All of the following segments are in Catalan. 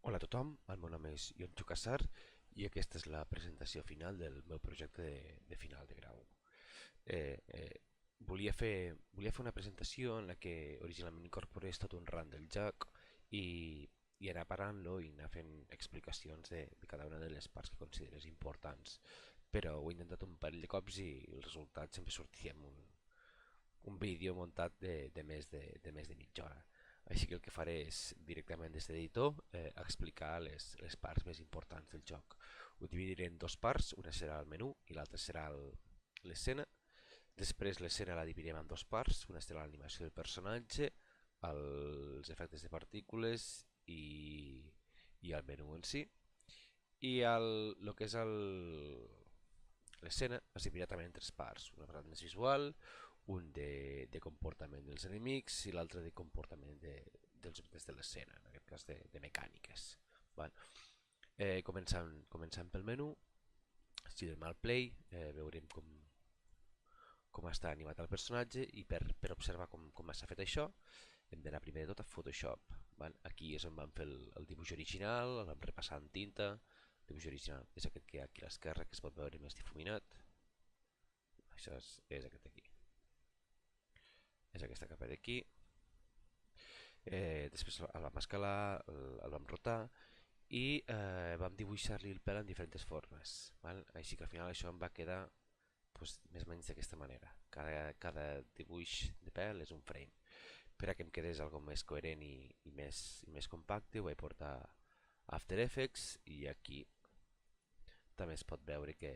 Hola a tothom, el meu nom és Ion Xucassar i aquesta és la presentació final del meu projecte de final de grau. Eh, eh, volia fer una presentació en la que originalment incorporés tot un run del joc i anar parant-lo i anar fent explicacions de cada una de les parts que consideres importants. Però ho he intentat un parell de cops i el resultat sempre sortia amb un vídeo muntat de més de mitja hora. Així que el que faré és directament des de l'editor explicar les parts més importants del joc. Ho dividiré en dos parts, una serà el menú i l'altra serà l'escena. Després l'escena la dividirem en dos parts, una serà l'animació del personatge, els efectes de partícules i el menú en si. I el que és l'escena es dividirà també en tres parts, una part més visual, un de comportament dels enemics i l'altre de comportament dels objectes de l'escena, en aquest cas de mecàniques. Bueno, començant pel menú, si donem al play veurem com està animat el personatge i per observar com s'ha fet això hem d'anar primer de tot a Photoshop. Aquí és on vam fer el dibuix original, el vam repassar en tinta. El dibuix original és aquest que hi ha aquí a l'esquerra, que es pot veure més difuminat. Això és aquest aquí. És aquesta capa d'aquí. Després el vam escalar, el vam rotar i vam dibuixar-li el pèl en diferents formes. Així que al final això em va quedar més o menys d'aquesta manera. Cada dibuix de pèl és un frame. Per a que em quedés algo més coherent i més compacte, ho vaig portar a After Effects i aquí també es pot veure que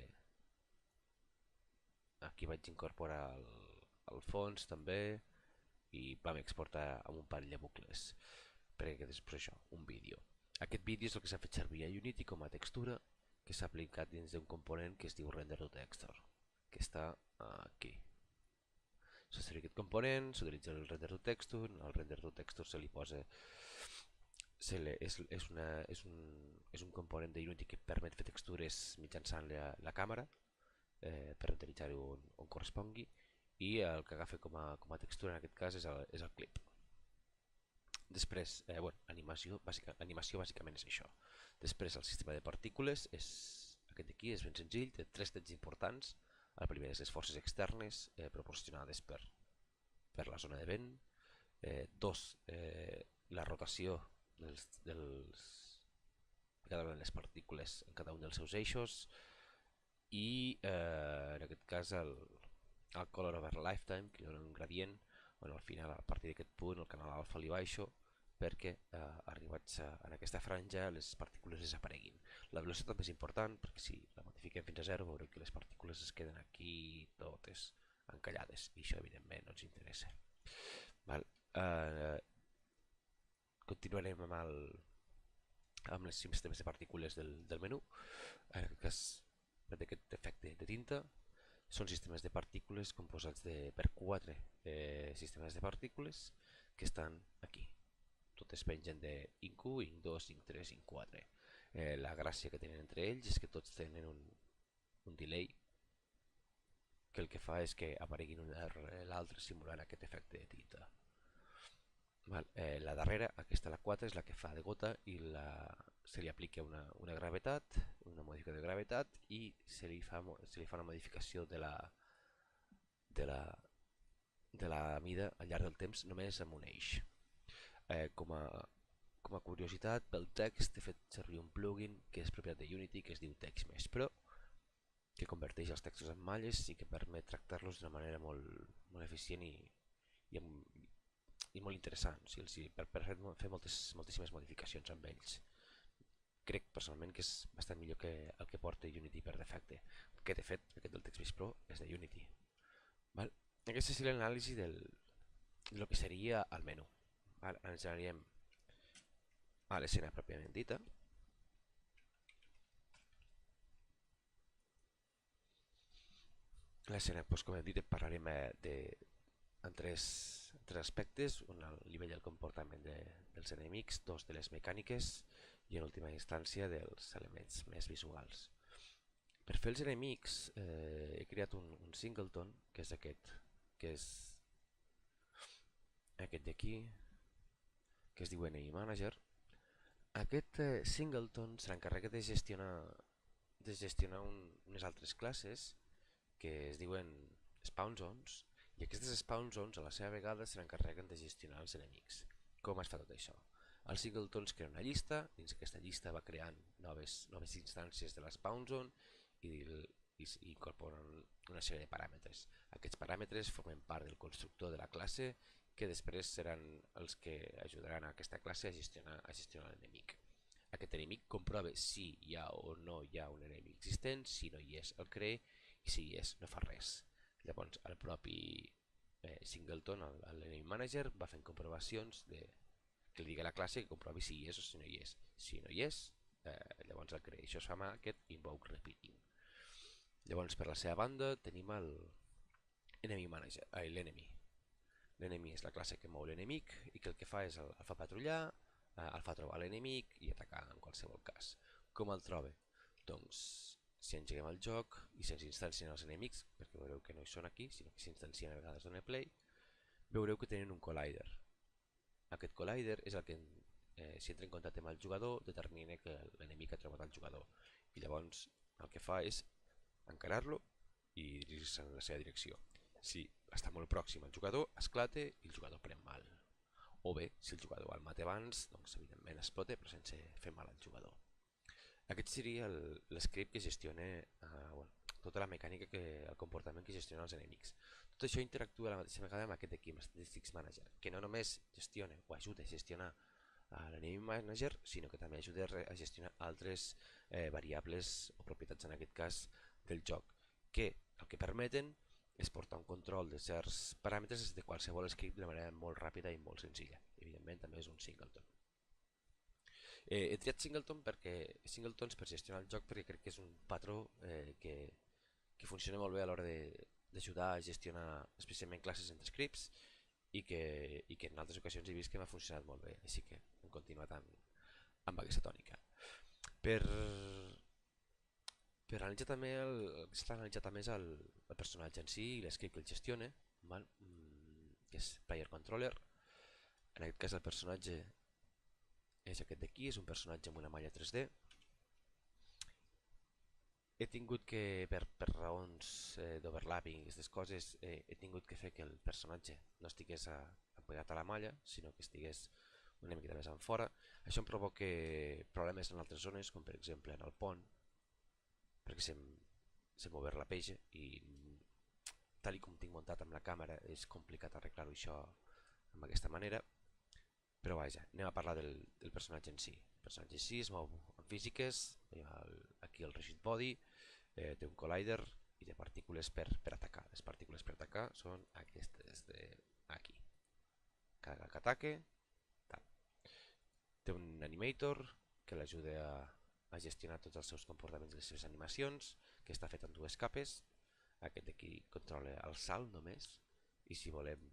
aquí vaig incorporar el fons també i vam exportar amb un parell de bucles perquè després això, un vídeo. Aquest vídeo és el que s'ha fet servir a Unity com a textura que s'ha aplicat dins d'un component que es diu Render to Texture, que està aquí. S'ha servit aquest component, s'utilitza el Render to Texture, al Render to Texture se li posa és un component de Unity que permet fer textures mitjançant la càmera per renderitzar-ho on correspongui i el que agafa com a textura en aquest cas és el clip. Després, animació bàsicament és això. Després el sistema de partícules és aquest d'aquí, és ben senzill, té tres trets importants. El primer és les forces externes proporcionades per la zona de vent. Dos, la rotació de cada una de les partícules en cada un dels seus eixos i en aquest cas el color over lifetime, que li dona un gradient on al final a partir d'aquest punt el canal alfa li baixo perquè arribats en aquesta franja les partícules desapareguin. La velocitat també és important perquè si la modifiquem fins a 0 veureu que les partícules es queden aquí totes encallades i això evidentment no ens interessa. Continuarem amb els sistemes de partícules del menú. En aquest cas d'aquest efecte de tinta són sistemes de partícules composats per 4 sistemes de partícules que estan aquí. Totes pengen de Inc1, Inc2, Inc3, Inc4. La gràcia que tenen entre ells és que tots tenen un delay que el que fa és que apareguin un darrere l'altre simulant aquest efecte de tinta. La darrera, aquesta la 4, és la que fa de gota i se li aplica una gravetat, una modificació de gravetat i se li fa una modificació de la mida al llarg del temps només amb un eix. Com a curiositat, pel text he fet servir un plugin que és propietat de Unity que es diu TextMesh Pro, que converteix els textos en malles i que permet tractar-los d'una manera molt eficient i molt interessant, o sigui, per fer moltíssimes modificacions amb ells. Crec personalment que és bastant millor que el que porta Unity per defecte, que de fet aquest del TextMesh Pro és de Unity. Aquesta és l'anàlisi del que seria el menú. Ens anirem a l'escena pròpiament dita. L'escena, com hem dit, parlarem en tres aspectes, un el nivell del comportament dels enemics, dos de les mecàniques i en última instància dels elements més visuals. Per fer els enemics he creat un singleton que és aquest d'aquí, que es diu Enemy Manager, Aquest singleton s'encarrega de gestionar unes altres classes que es diuen spawn zones, i aquestes spawn zones a la seva vegada se n'encarreguen de gestionar els enemics. Com es fa tot això? El singleton es crea una llista, dins aquesta llista va creant noves instàncies de la spawn zone i incorporen una sèrie de paràmetres. Aquests paràmetres formen part del constructor de la classe, que després seran els que ajudaran a aquesta classe a gestionar l'enemic. Aquest enemic comprova si hi ha o no hi ha un enemic existent, si no hi és el crea, i si hi és no fa res. Llavors el propi singleton, l'enemy manager, va fent comprovacions que li digui a la classe que comprovi si hi és o si no hi és. Si no hi és, llavors el crea. Això es fa amb aquest invoke repeating. Llavors per la seva banda tenim l'enemy manager, l'enemy. L'enemy és la classe que mou l'enemic i que el que fa és el fa patrullar, el fa trobar l'enemic i atacar en qualsevol cas. Com el troba? Doncs si engeguem el joc i se'ns instancien els enemics, perquè veureu que no hi són aquí, sinó que s'instalcien a vegades en el play, veureu que tenen un collider. Aquest collider és el que, si entra en contacte amb el jugador, determina que l'enemic ha trobat el jugador. I llavors el que fa és encarar-lo i dirigir-se en la seva direcció. Si està molt pròxim al jugador, esclata i el jugador pren mal. O bé, si el jugador el mata abans, doncs evidentment explota però sense fer mal al jugador. Aquest seria l'script que gestiona tota la mecànica, el comportament que gestiona els enemics. Tot això interactua a la mateixa vegada amb aquest d'aquí, amb Statistics Manager, que no només gestiona o ajuda a gestionar l'enemy manager, sinó que també ajuda a gestionar altres variables o propietats, en aquest cas del joc, que el que permeten és portar un control de certs paràmetres des de qualsevol script de manera molt ràpida i molt senzilla. Evidentment també és un singleton. He triat singletons per gestionar el joc perquè crec que és un patró que funciona molt bé a l'hora d'ajudar a gestionar especialment classes entre scripts i que en altres ocasions he vist que m'ha funcionat molt bé, així que hem continuat amb aquesta tònica. Per, per analitzar també el que s'ha analitzat també és el personatge en si i l'escript que el gestiona, val? Que és Player Controller. En aquest cas el personatge és aquest d'aquí, és un personatge amb una malla 3D. He tingut que, per raons d'overlapping i aquestes coses, he tingut que fer que el personatge no estigués apegat a la malla, sinó que estigués una miqueta més en fora. Això em provoca problemes en altres zones, com per exemple en el pont, perquè se'm mover la peix i tal com tinc muntat amb la càmera és complicat arreglar-ho això amb aquesta manera. Però vaja, anem a parlar del personatge en si. El personatge en si es mou en físiques, aquí el rigid body, té un collider i té partícules per atacar. Les partícules per atacar són aquestes d'aquí. Cada que ataque, tal. Té un animator que l'ajuda a gestionar tots els seus comportaments i les seves animacions, que està fet en dues capes. Aquest d'aquí controla el salt només, i si volem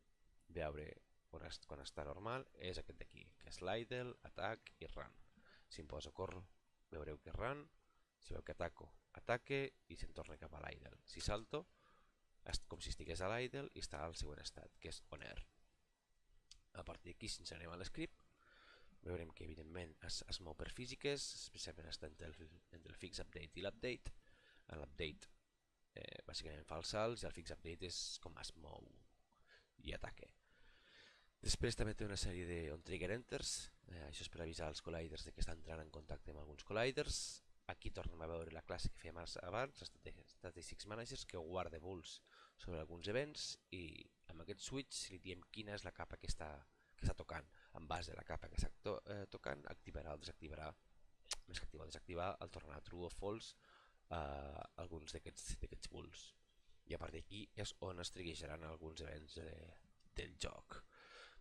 veure quan està normal és aquest d'aquí, que és l'idle, atac i run. Si em poso córrer veureu que run, si veu que ataco, ataque i se'n torna cap a l'idle. Si salto, com si estigués a l'idle i està al següent estat, que és on air. A partir d'aquí, si ens anem a l'script, veurem que evidentment es mou per físiques, especialment està entre el fix update i l'update. En l'update bàsicament fa els salts i el fix update és com es mou i ataque. Després també té una sèrie de on-trigger enters, això és per avisar els colliders que estan entrant en contacte amb alguns colliders. Aquí tornem a veure la classe que fèiem abans, Statistics Managers, que guarda bulls sobre alguns events i amb aquest switch li diem quina és la capa que està tocant. En base a la capa que està tocant, activarà o desactivarà, més que activar o desactivar, el tornarà true o false alguns d'aquests bulls. I a partir d'aquí és on es triguejaran alguns events del joc.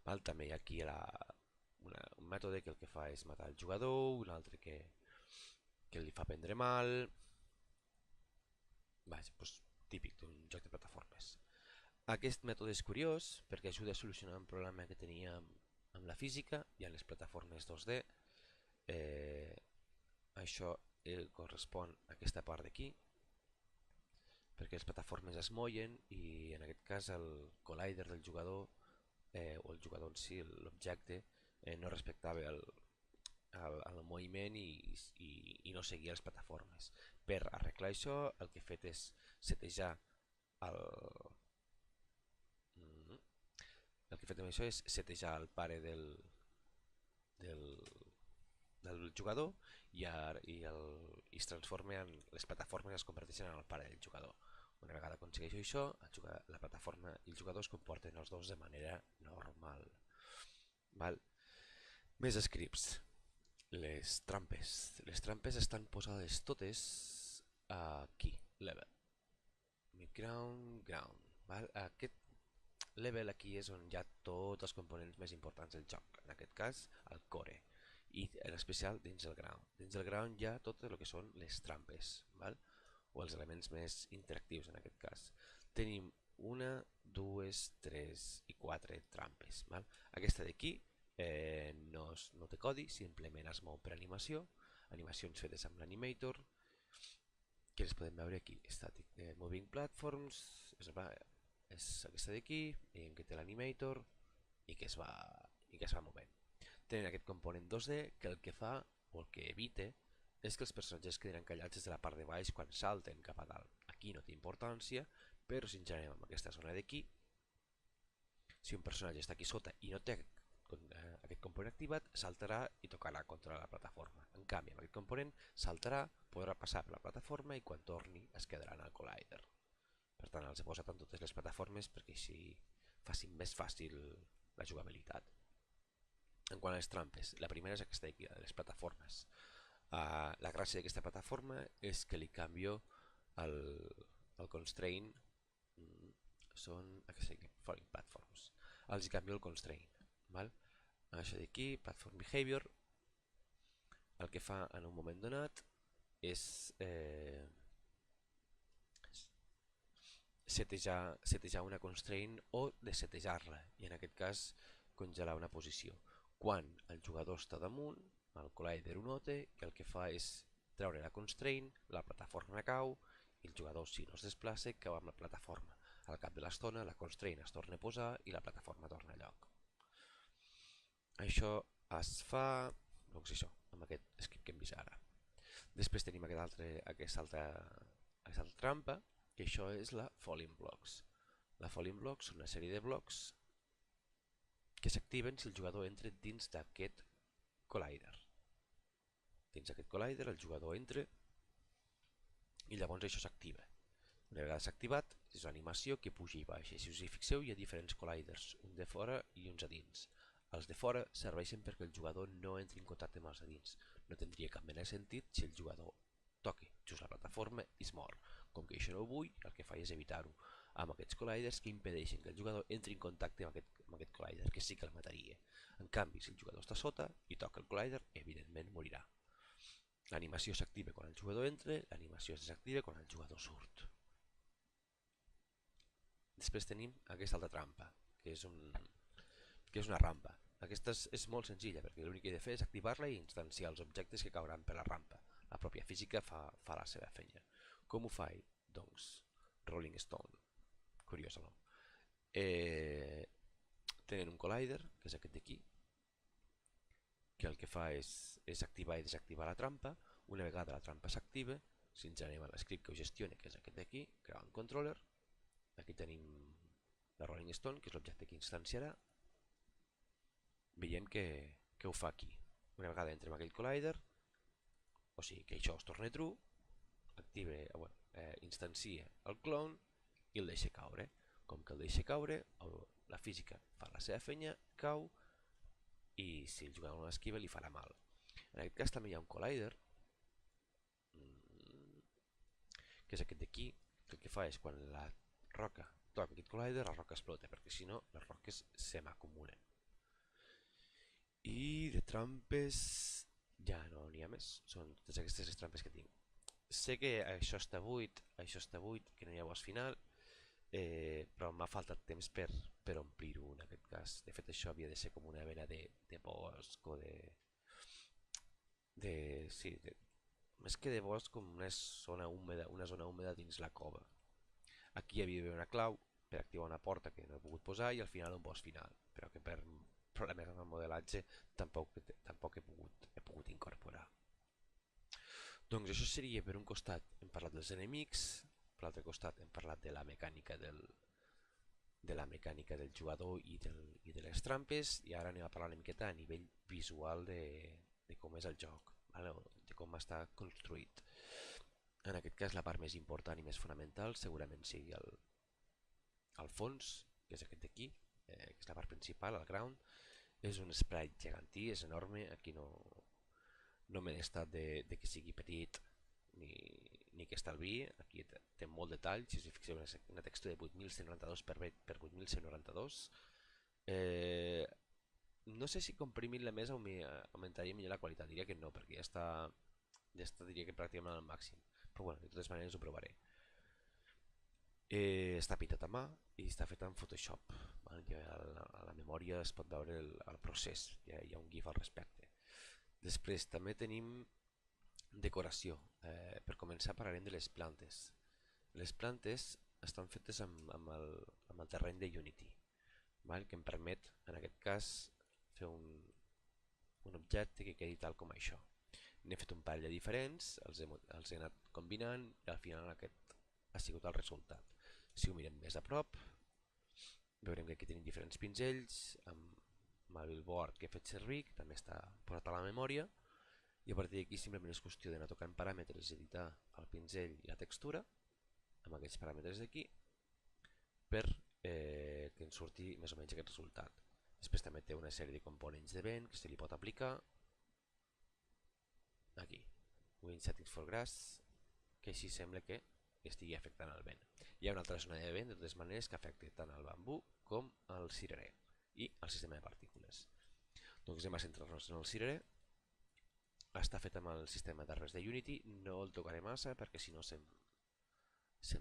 Val? També hi ha aquí un mètode que el que fa és matar el jugador, un altre que li fa prendre mal. Vaja, doncs, típic d'un joc de plataformes. Aquest mètode és curiós perquè ajuda a solucionar un problema que tenia amb la física i amb les plataformes 2D. Això correspon a aquesta part d'aquí, perquè les plataformes es mollen i en aquest cas el collider del jugador o el jugador en si, l'objecte, no respectava al moviment i no seguir les plataformes. Per arreglar això, el que he fet és setejar el... mm, el que he fet amb això és setejar el pare del, del jugador i es transforma en... les plataformes es converteixen en el pare del jugador. Una vegada aconsegueixo això, la plataforma i el jugador es comporten els dos de manera normal. Val? Més scripts. Les trampes. Les trampes estan posades totes aquí, level. Midground, ground. Val? Aquest level aquí és on hi ha tots els components més importants del joc. En aquest cas, el core. I en especial dins el ground. Dins el ground hi ha tot el que són les trampes. Val? O els elements més interactius en aquest cas. Tenim una, dues, tres i quatre trampes. Val? Aquesta d'aquí no té codi, simplement es mou per animació, animacions fetes amb l'animator, que les podem veure aquí, Static Moving Platforms, és aquesta d'aquí, que té l'animator i que es va movent. Tenen aquest component 2D que el que fa, o el que evita, és que els personatges queden encallats des de la part de baix quan salten cap a dalt. Aquí no té importància, però si ens anem amb aquesta zona d'aquí, si un personatge està aquí sota i no té aquest component activat, saltarà i tocarà contra la plataforma. En canvi, amb aquest component saltarà, podrà passar per la plataforma i quan torni es quedarà en el collider. Per tant, els he posat en totes les plataformes perquè així facin més fàcil la jugabilitat. En quant a les trampes, la primera és aquesta d'aquí, de les plataformes. La gràcia d'aquesta plataforma és que li canvio el constraint, són aquesta d'aquí, falling platforms. Els canvio el constraint. Val? Això d'aquí, platform behavior, el que fa en un moment donat és setejar una constraint o desetejar-la, i en aquest cas congelar una posició. Quan el jugador està damunt, el collider ho nota i el que fa és treure la constraint, la plataforma cau i el jugador, si no es desplaça, cau amb la plataforma. Al cap de l'estona la constraint es torna a posar i la plataforma torna a lloc. Això es fa, doncs això, amb aquest script que hem vist ara. Després tenim aquesta altra trampa, que això és la falling blocks. La falling blocks són una sèrie de blocs que s'activen si el jugador entra dins d'aquest collider. Dins d'aquest collider el jugador entra i llavors això s'activa. Una vegada s'ha activat, és una animació que puja i baixa. Si us hi fixeu, hi ha diferents colliders, un de fora i uns a dins. Els de fora serveixen perquè el jugador no entri en contacte amb els de dins. No tindria cap mena de sentit si el jugador toqui just la plataforma i es mor. Com que això no ho vull, el que faig és evitar-ho amb aquests colliders que impedeixen que el jugador entri en contacte amb aquest collider, que sí que el mataria. En canvi, si el jugador està sota i toca el collider, evidentment morirà. L'animació s'activa quan el jugador entra, l'animació es desactiva quan el jugador surt. Després tenim aquesta altra trampa, que és una rampa. Aquesta és molt senzilla perquè l'únic que he de fer és activar-la i instanciar els objectes que cauran per la rampa. La pròpia física fa la seva feina. Com ho faig? Doncs Rolling Stone. Curiós, no? Tenen un collider, que és aquest d'aquí, que el que fa és activar i desactivar la trampa. Una vegada la trampa s'activa, si ens anem a l'escript que ho gestiona, que és aquest d'aquí, Ground Controller, aquí tenim la Rolling Stone, que és l'objecte que instanciarà. Veiem que ho fa aquí. Una vegada entrem a aquell collider, o sigui que això es torna true, instancia el clone i el deixa caure. Com que el deixa caure, la física fa la seva feina, cau, i si el jugador no l'esquiva li farà mal. En aquest cas també hi ha un collider, que és aquest d'aquí, que el que fa és quan la roca toca aquest collider, la roca explota, perquè si no les roques se m'acumulen. I de trampes ja no n'hi ha més, són totes aquestes les trampes que tinc. Sé que això està buit, que no hi ha boss final, però m'ha faltat temps per omplir-ho en aquest cas. De fet això havia de ser com una mena de bosc o més que de bosc, com una zona húmeda dins la cova. Aquí hi havia d'haver una clau per activar una porta que no he pogut posar i al final un boss final, però que per problemes amb el modelatge tampoc he pogut incorporar. Doncs això seria, per un costat hem parlat dels enemics, per l'altre costat hem parlat de la mecànica del jugador i de les trampes, i ara anem a parlar una miqueta a nivell visual de com és el joc, vale? De com està construït. En aquest cas la part més important i més fonamental segurament sigui el fons, que és aquest d'aquí, que és la part principal, el ground. És un sprite gegantí, és enorme, aquí no m'he estat de que sigui petit ni que estalvi, aquí té molt detall, si us fixeu una textura de 8192 per 8192. No sé si comprimint-la més augmentaria millor la qualitat, diria que no, perquè ja està diria que pràcticament al màxim, però bueno, de totes maneres ho provaré. Està pintat a mà i està fet en Photoshop, val? A la memòria es pot veure el procés, hi ha un gif al respecte. Després també tenim decoració. Per començar parlarem de les plantes. Les plantes estan fetes amb el terreny de Unity, val? Que em permet, en aquest cas, fer un objecte que quedi tal com això. N'he fet un parell de diferents, els he anat combinant i al final aquest ha sigut el resultat. Si ho mirem més a prop, veurem que aquí tenim diferents pinzells amb el board que he fet servir, que també està posat a la memòria, i a partir d'aquí simplement és qüestió d'anar tocant paràmetres, editar el pinzell i la textura amb aquests paràmetres d'aquí per que ens surti més o menys aquest resultat. Després també té una sèrie de components de vent que se li pot aplicar aquí, Wind Settings for Grass, que així sembla que estigui afectant el vent. Hi ha una altra zona de vent de totes maneres que afecta tant el bambú com el cirerer i el sistema de partícules. Doncs anem a centrar-nos en el cirerer. Està fet amb el sistema d'arbres de Unity, no el tocaré massa perquè si no se'm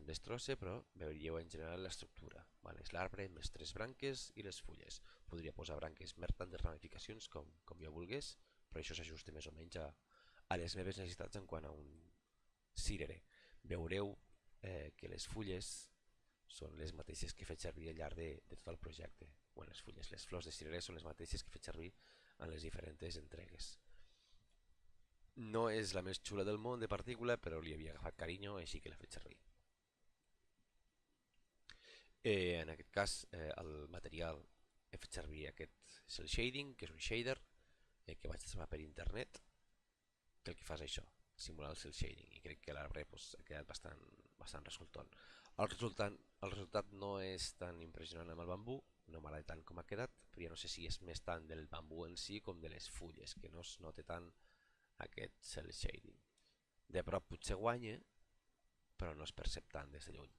destrossa, però veuríeu en general l'estructura. És l'arbre amb les 3 branques i les fulles. Podria posar branques més tantes ramificacions com jo volgués, però això s'ajusta més o menys a les meves necessitats en quant a un cirerer. Veureu que les fulles són les mateixes que he fet servir al llarg de tot el projecte. Bueno, les flors de cirerer són les mateixes que he fet servir en les diferents entregues. No és la més xula del món de partícula, però li havia agafat carinyo, així que l'he fet servir. En aquest cas, el material he fet servir aquest cel shading, que és un shader que vaig trobar per internet, que el que fa és això, simular el cel shading, i crec que l'arbre ha quedat bastant resultant. El resultat no és tan impressionant amb el bambú, no m'agrada tant com ha quedat, però ja no sé si és més tant del bambú en si com de les fulles, que no es nota tant aquest cel shading. De prop potser guanya, però no es percep tant des de lluny.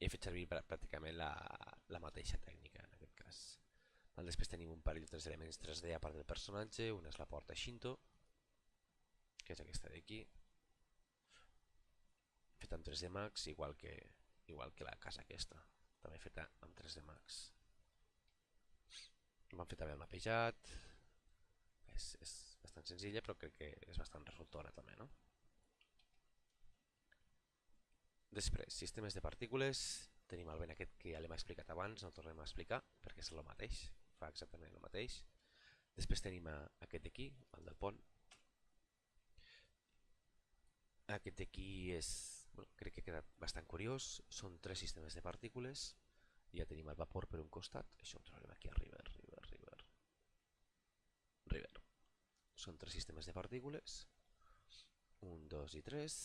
He fet servir pràcticament la mateixa tècnica en aquest cas. Després tenim un parell d'altres elements 3D a part del personatge, una és la porta Shinto, que és aquesta d'aquí, feta amb 3D Max, igual que la casa aquesta, també feta amb 3D Max. M'han fet també el mapejat, és bastant senzilla, però crec que és bastant resultona també, no? Després, sistemes de partícules, tenim el vent aquest que ja l'hem explicat abans, no el tornem a explicar perquè és el mateix, fa exactament el mateix. Després tenim aquest d'aquí, el del pont. Aquest d'aquí crec que ha quedat bastant curiós, són 3 sistemes de partícules, ja tenim el vapor per un costat, això ho trobarem aquí a River. Són 3 sistemes de partícules, 1, 2 i 3.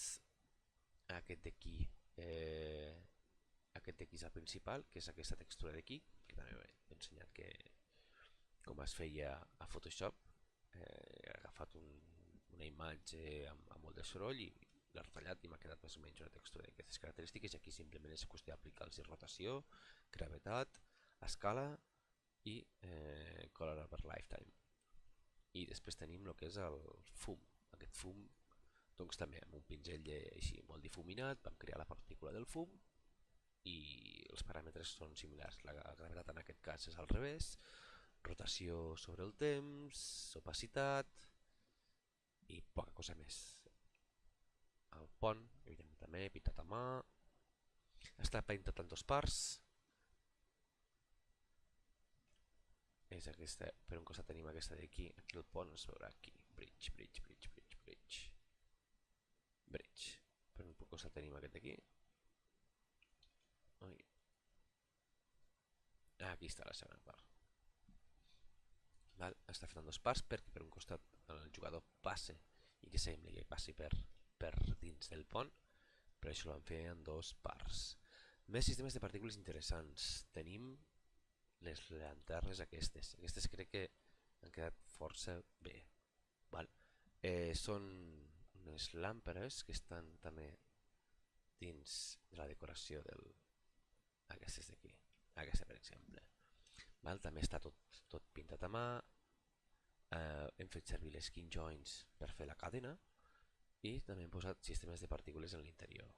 Aquest d'aquí és el principal, que és aquesta textura d'aquí, que també he ensenyat com es feia a Photoshop. He agafat una imatge amb molt de soroll i l'he retallat i m'ha quedat més o menys una textura d'aquestes característiques, i aquí simplement és qüestió d'aplicar-los rotació, gravetat, escala i color over lifetime. I després tenim el que és el fum. Aquest fum, doncs també amb un pinzell així molt difuminat vam crear la partícula del fum i els paràmetres són similars. La gravetat en aquest cas és al revés, rotació sobre el temps, opacitat i poca cosa més. El pont, evidentment també, pintat a mà, està pintat en 2 parts. és aquesta, per un costat tenim aquesta d'aquí, aquí el pont es veurà aquí, bridge, bridge, bridge, bridge, bridge, bridge, per un costat tenim aquest d'aquí, aquí està la segona part. Val? Està fet en dos parts perquè per un costat el jugador passe i que sembli que passi per dins del pont, però això ho vam fer en dos parts. Més sistemes de partícules interessants. Tenim les llanternes aquestes. Aquestes crec que han quedat força bé. Val? Són unes làmperes que estan també dins de la decoració d'aquestes d'aquí. Aquesta, per exemple. Val? També està tot pintat a mà. Hem fet servir les skin joints per fer la cadena i també hem posat sistemes de partícules en l'interior.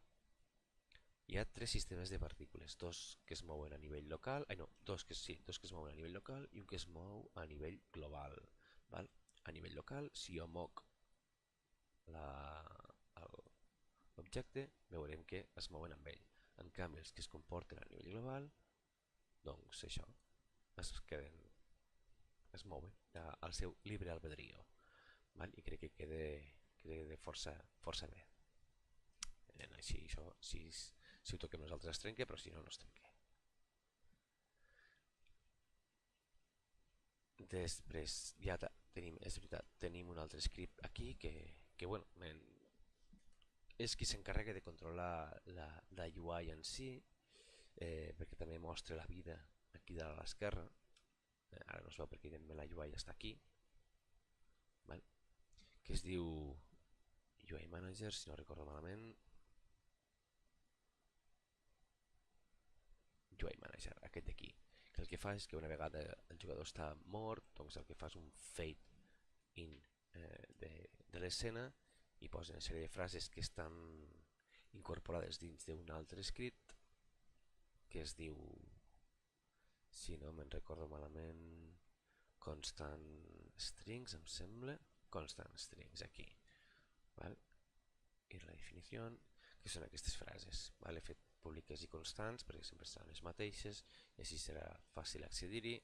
Hi ha tres sistemes de partícules, dos que es mouen a nivell local, dos que es mouen a nivell local i un que es mou a nivell global. Val? A nivell local, si jo moc l'objecte, veurem que es mouen amb ell. En canvi, els que es comporten a nivell global, doncs això, es mouen al seu llibre albedrío. Val? I crec que queda força bé. Així, això, si ho toquem nosaltres es trenca, però si no, no es trenca. Després ja tenim, és veritat, tenim un altre script aquí que bueno, és qui s'encarrega de controlar la UI en si, perquè també mostra la vida aquí dalt a l'esquerra. Ara no es veu perquè evidentment la UI està aquí, val? Que es diu UI Manager, si no recordo malament. UI Manager, aquest d'aquí, que el que fa és que una vegada el jugador està mort, doncs el que fa és un fade in de l'escena i posa una sèrie de frases que estan incorporades dins d'un altre script que es diu, si no me'n recordo malament, constant strings, em sembla, constant strings aquí, val? I la definició, que són aquestes frases, val? He fet públiques i constants perquè sempre seran les mateixes i així serà fàcil accedir-hi.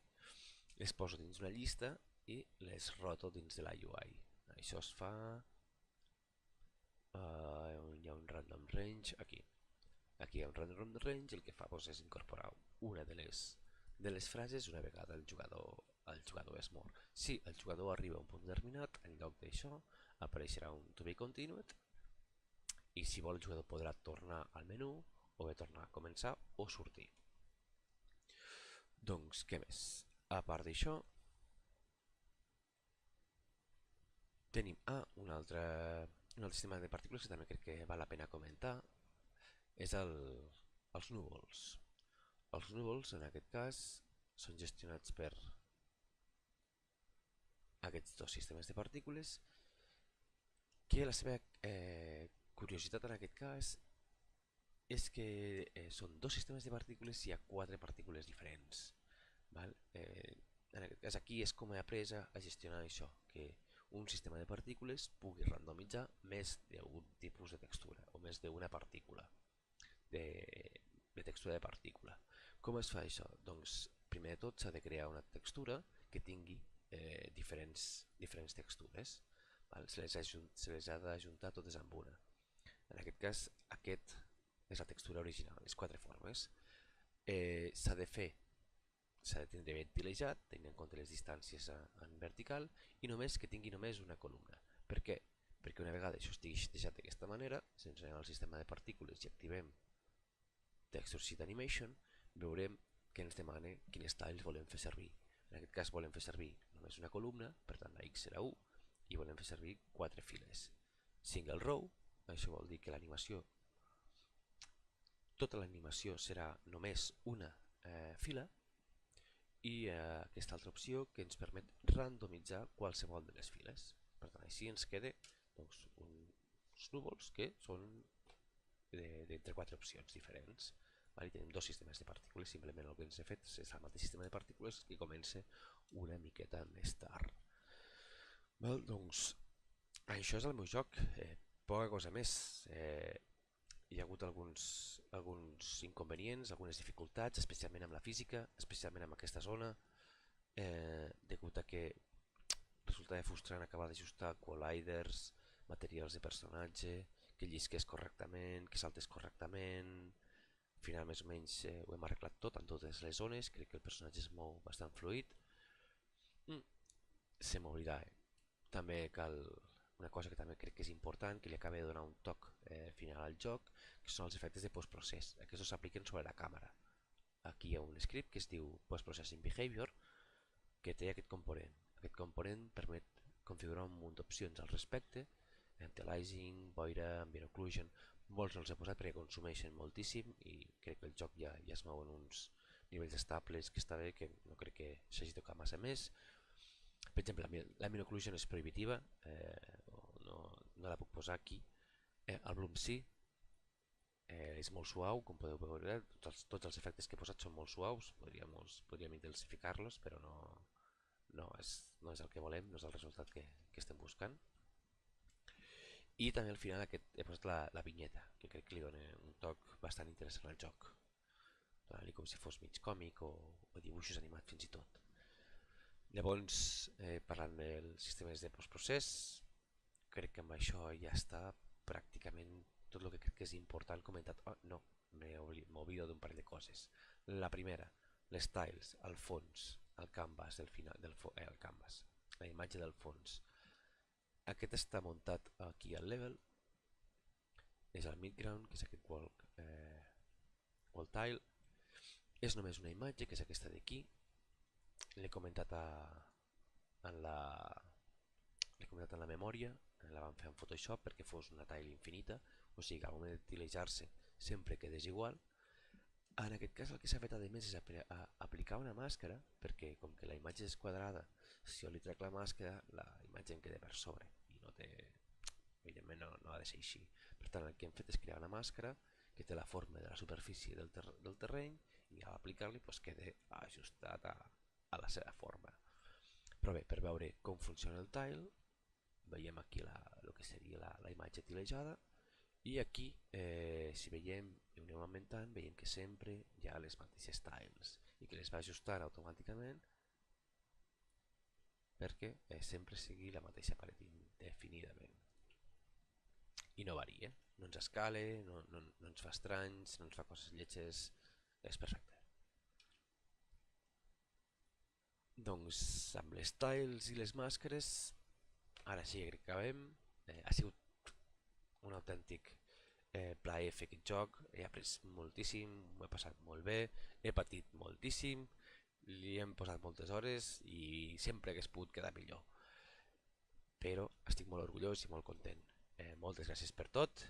Les poso dins una llista i les roto dins de la UI. Això es fa, hi ha un random range aquí. Aquí hi ha un random range i el que fa és incorporar una de les frases una vegada el jugador és mort. Si el jugador arriba a un punt determinat, en lloc d'això apareixerà un to be continued i si vol el jugador podrà tornar al menú o bé tornar a començar o sortir. Doncs què més? A part d'això tenim un altre sistema de partícules que també crec que val la pena comentar, és els núvols. Els núvols en aquest cas són gestionats per aquests dos sistemes de partícules que la seva curiositat en aquest cas és que són dos sistemes de partícules i hi ha quatre partícules diferents. Val? En aquest cas aquí és com he après a gestionar això, que un sistema de partícules pugui randomitzar més d'un tipus de textura o més d'una partícula de textura de partícula. Com es fa això? Doncs primer de tot s'ha de crear una textura que tingui diferents textures. Val? Se les ha d'ajuntar totes amb una. En aquest cas, aquest és la textura original, les quatre formes. S'ha de tindre ventilejat, tenint en compte les distàncies en vertical, i només que tingui només una columna. Per què? Perquè una vegada això estigui deixat d'aquesta manera, si ens anem al sistema de partícules i activem Texture Sheet Animation, veurem que ens demana quins styles volem fer servir. En aquest cas volem fer servir només una columna, per tant la X serà 1, i volem fer servir 4 files. Single row, això vol dir que tota l'animació serà només una fila, i aquesta altra opció que ens permet randomitzar qualsevol de les files. Per tant, així ens queda doncs, uns núvols que són d'entre 4 opcions diferents. I tenim dos sistemes de partícules, simplement el que ens he fet és el mateix sistema de partícules que comença una miqueta més tard. Doncs això és el meu joc, poca cosa més. Hi ha hagut alguns inconvenients, algunes dificultats, especialment amb la física, especialment amb aquesta zona. degut a que resultava frustrant acabar d'ajustar colliders, materials de personatge, que llisqués correctament, que saltés correctament. Al final més o menys ho hem arreglat tot en totes les zones, crec que el personatge es mou bastant fluid. Se m'oblidava també cal una cosa que també crec que és important, que li acaba de donar un toc final al joc, que són els efectes de postprocés. Aquests s'apliquen sobre la càmera. Aquí hi ha un script que es diu Post-Processing Behavior, que té aquest component. Aquest component permet configurar un munt d'opcions al respecte, anti-aliasing, boira, ambient occlusion. Molts no els he posat perquè consumeixen moltíssim i crec que el joc ja es mou en uns nivells estables que està bé, que no crec que s'hagi tocat massa més. Per exemple, l'ambient occlusion és prohibitiva, no la puc posar aquí. El bloom sí, és molt suau, com podeu veure, tots els efectes que he posat són molt suaus, podríem intensificar-los, però no és el que volem, no és el resultat que estem buscant. I també al final he posat la vinyeta, que crec que li dona un toc bastant interessant al joc, donant-li com si fos mig còmic o dibuixos animats fins i tot. Llavors, parlant dels sistemes de postprocés, crec que amb això ja està pràcticament tot el que crec que és important comentat. No, m'oblido d'un parell de coses. La primera, les tiles, el fons, el canvas, el canvas, la imatge del fons. Aquest està muntat aquí al level, és el midground, que és aquest wall tile, és només una imatge, que és aquesta d'aquí. L'he comentat en la memòria, la vam fer en Photoshop perquè fos una tile infinita, o sigui que al moment d'utilitzar-se sempre quedés igual. En aquest cas el que s'ha fet a més és aplicar una màscara, perquè com que la imatge és quadrada, si jo li trec la màscara, la imatge em queda per sobre i no té, evidentment no ha de ser així. Per tant, el que hem fet és crear una màscara que té la forma de la superfície del terreny i al aplicar-li queda ajustat a la seva forma. Però bé, per veure com funciona el tile, veiem aquí el que seria la imatge tilejada i aquí, si veiem i ho anem augmentant, veiem que sempre hi ha les mateixes tiles i que les va ajustant automàticament perquè sempre sigui la mateixa paret indefinidament i no varia, no ens escala, no ens fa estranys, no ens fa coses lletges, és perfecte. Doncs amb les tiles i les màscares ara sí que acabem. Ha sigut un autèntic plaer fer aquest joc, he après moltíssim, m'ho he passat molt bé, he patit moltíssim, li hem posat moltes hores i sempre hagués pogut quedar millor, però estic molt orgullós i molt content. Moltes gràcies per tot